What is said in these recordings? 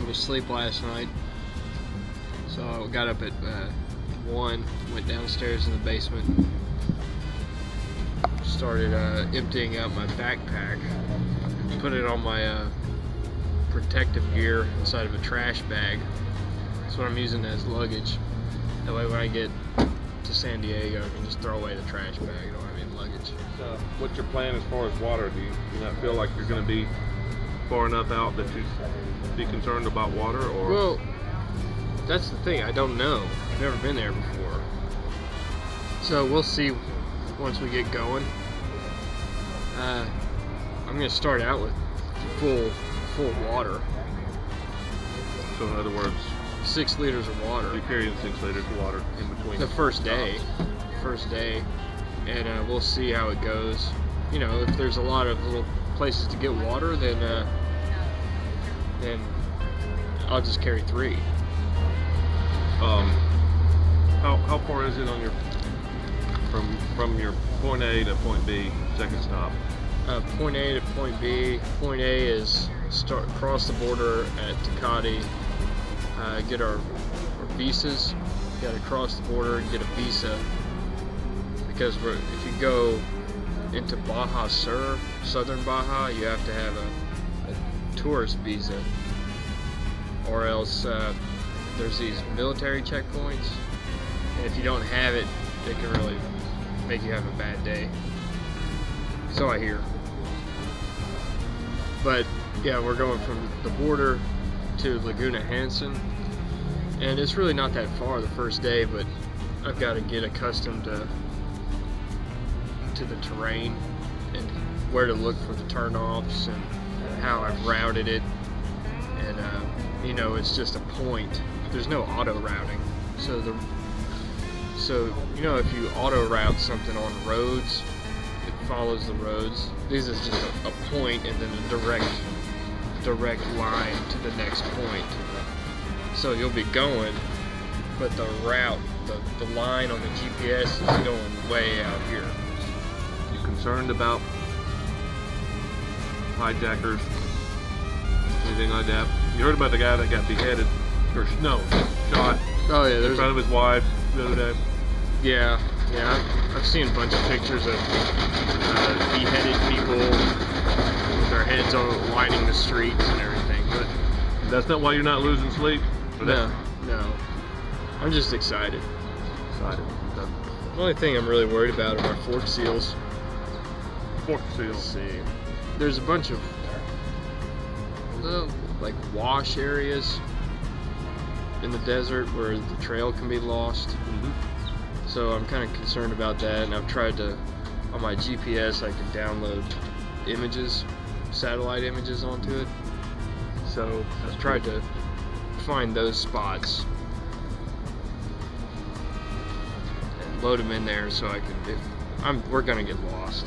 any sleep last night, so I got up at 1, went downstairs in the basement, started emptying out my backpack, put it on my protective gear inside of a trash bag. That's what I'm using as luggage. That way when I get to San Diego, I can just throw away the trash bag. I don't have any luggage. So what's your plan as far as water? Do you not feel like you're going to be far enough out that you'd be concerned about water? Or well, that's the thing. I don't know. I've never been there before. So we'll see once we get going. I'm going to start out with full water. So in other words, 6 liters of water. you're carrying 6 liters of water in between The first day. And we'll see how it goes. You know, if there's a lot of little places to get water, then I'll just carry 3. How far is it on your from your point A to point B, second stop? Point A to point B. Point A is cross the border at Tecate, get our visas. You got to cross the border and get a visa, because if you go into Baja Sur, southern Baja, you have to have a tourist visa, or else there's these military checkpoints, and if you don't have it, it can really make you have a bad day. So I hear. But yeah, we're going from the border to Laguna Hansen, and it's really not that far the first day, but I've got to get accustomed to the terrain and where to look for the turnoffs and how I've routed it. And you know, it's just a point. There's no auto routing, so you know, if you auto route something on roads, it follows the roads. This is just a point and then a direct line to the next point. So you'll be going, but the route, the line on the GPS is going way out here. You concerned about hijackers, anything like that? You heard about the guy that got beheaded, or no, shot Oh yeah, in front of his wife the other day? Yeah, I've seen a bunch of pictures of beheaded people with their heads on lining the streets and everything, but That's not why you're not losing sleep? no. I'm just excited. Excited. Okay. The only thing I'm really worried about are my fork seals. Fork Let's seals. see. There's a bunch of little, like, wash areas in the desert where the trail can be lost. So I'm kind of concerned about that, and I've tried to, on my GPS, I can download images, satellite images onto it. So I've tried to find those spots and load them in there so I can, we're gonna get lost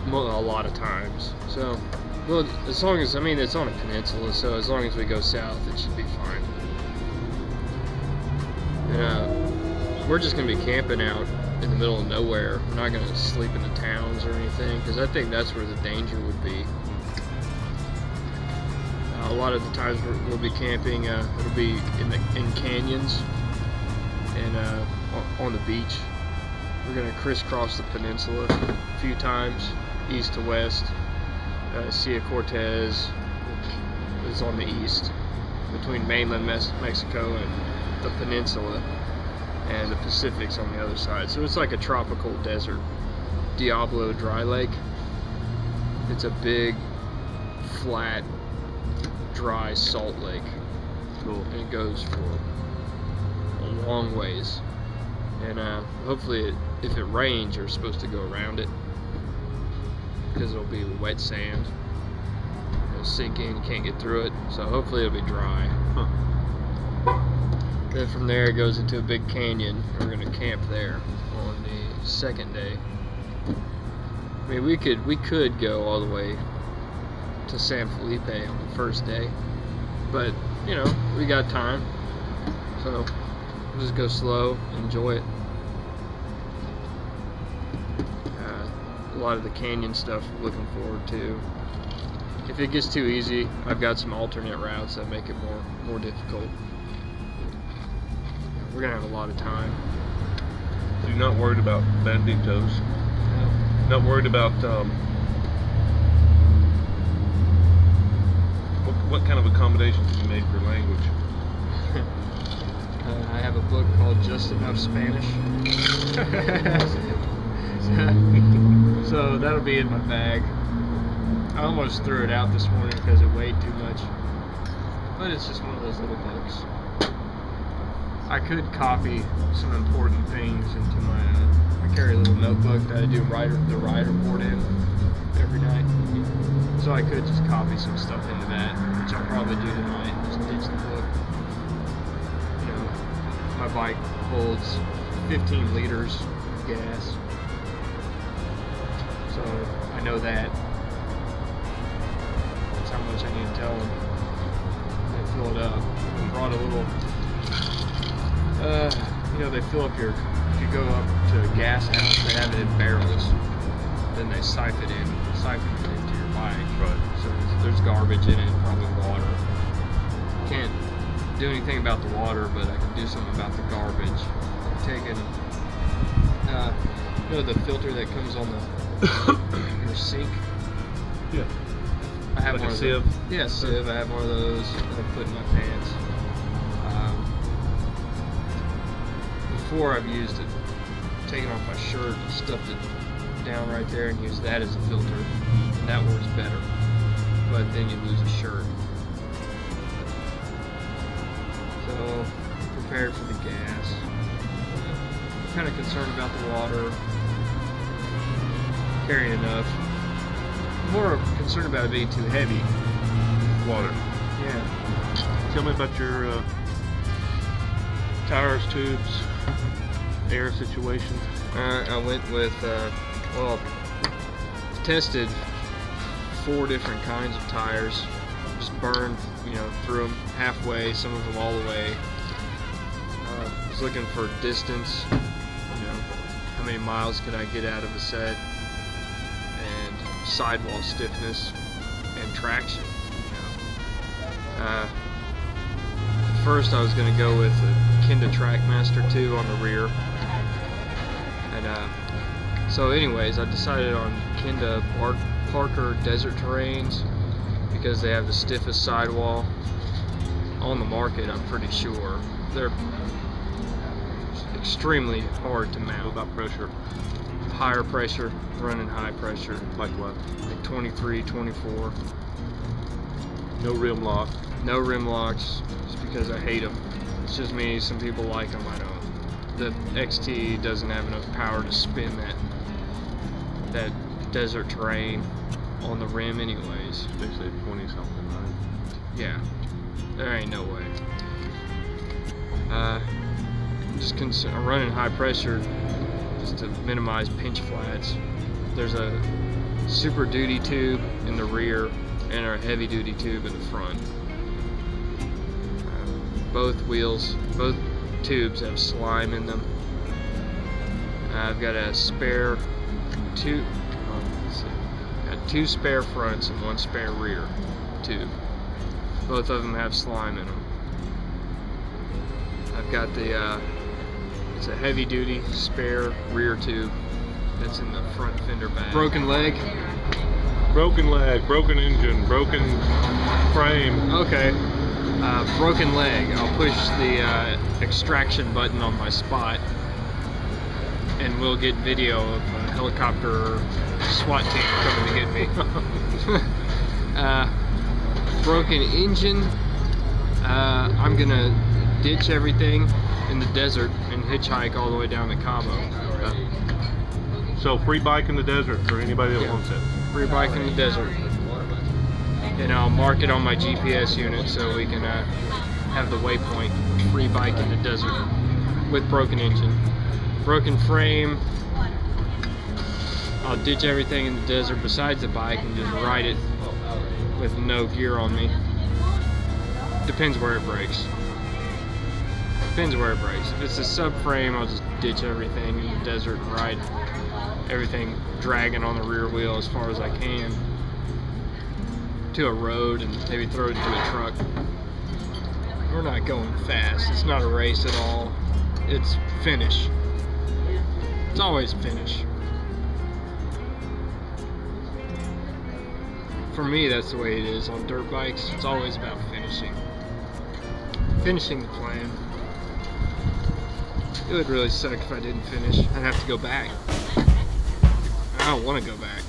a lot of times. So, well, as long as, I mean, it's on a peninsula, so as long as we go south, it should be fine. And we're just gonna be camping out in the middle of nowhere. We're not gonna sleep in the towns or anything, because I think that's where the danger would be. A lot of the times we'll be camping, it'll be in canyons and on the beach. We're gonna crisscross the peninsula a few times, east to west. Sea of Cortez is on the east, between mainland Mexico and the peninsula, and the Pacific's on the other side. So it's like a tropical desert. Diablo Dry Lake. It's a big, flat, dry salt lake. Cool. And it goes for a long ways. And hopefully, if it rains, you're supposed to go around it, because it'll be wet sand. It'll sink in, you can't get through it. So hopefully it'll be dry. Then from there it goes into a big canyon. We're gonna camp there on the second day. I mean, we could go all the way to San Felipe on the first day, but you know, we got time, so we'll just go slow, enjoy it. A lot of the canyon stuff I'm looking forward to. if it gets too easy, I've got some alternate routes that make it more difficult. We're gonna have a lot of time. So you're not worried about banditos? No. Not worried about what kind of accommodations have you made for language? I have a book called Just Enough Spanish. So that'll be in my bag. I almost threw it out this morning because it weighed too much. But it's just one of those little books. I could copy some important things into my, I carry a little notebook that I do the writer board in every night. So I could just copy some stuff into that, which I'll probably do tonight, just ditch the book. You know, my bike holds 15 liters of gas. So I know that. That's how much I need to tell them. They fill it up. I brought a little, you know, they fill up your, if you go up to a gas house, they have it in barrels. Then they siphon it into your bike. Right. So there's garbage in it, probably water. Can't do anything about the water, but I can do something about the garbage. I'm taking, you know, the filter that comes on your sink. Yeah. I have like one a of sieve? those. Yeah, sieve. I have one of those that I put in my pants. Before I've used it, taken off my shirt and stuffed it down right there and used that as a filter, and that works better. But then you lose a shirt. So prepared for the gas. I'm kind of concerned about the water. Carrying enough. More concerned about it being too heavy. Water. Yeah. Tell me about your tires, tubes, air situation. I went with, well, tested 4 different kinds of tires. Just burned, you know, through them halfway, some of them all the way. Was looking for distance, you know, how many miles could I get out of a set, and sidewall stiffness and traction. You know. First I was going to go with a Kenda Trackmaster 2 on the rear, and so anyways I decided on Kenda Parker Desert Terrains because they have the stiffest sidewall on the market. I'm pretty sure they're extremely hard to mount. What about pressure? Higher pressure, running high pressure. Like what? Like 23, 24. No rim lock. No rim locks, just because I hate them. It's just me. Some people like them, I don't. The XT doesn't have enough power to spin that desert terrain on the rim anyways. They say 20 something, right? Yeah, there ain't no way. I'm running high pressure just to minimize pinch flats. There's a Super Duty tube in the rear and a heavy duty tube in the front. Both tubes have slime in them. I've got a spare two spare fronts and 1 spare rear tube. Both of them have slime in them. I've got the it's a heavy duty spare rear tube that's in the front fender bag. Broken leg. Broken leg, broken engine, broken frame. Okay. Broken leg. I'll push the extraction button on my spot, and we'll get video of a helicopter or SWAT team coming to get me. Broken engine. I'm gonna ditch everything in the desert and hitchhike all the way down to Cabo. So free bike in the desert for anybody that wants it. Free bike in the desert. And I'll mark it on my GPS unit so we can have the waypoint. Free bike in the desert with broken engine. Broken frame. I'll ditch everything in the desert besides the bike and just ride it with no gear on me. Depends where it breaks. Depends where it breaks. If it's a subframe, I'll just ditch everything in the desert and ride everything dragging on the rear wheel as far as I can. to a road and maybe throw it into a truck. We're not going fast. It's not a race at all. It's finish. It's always finish. For me, that's the way it is on dirt bikes. It's always about finishing. Finishing the plan. It would really suck if I didn't finish. I'd have to go back. I don't want to go back.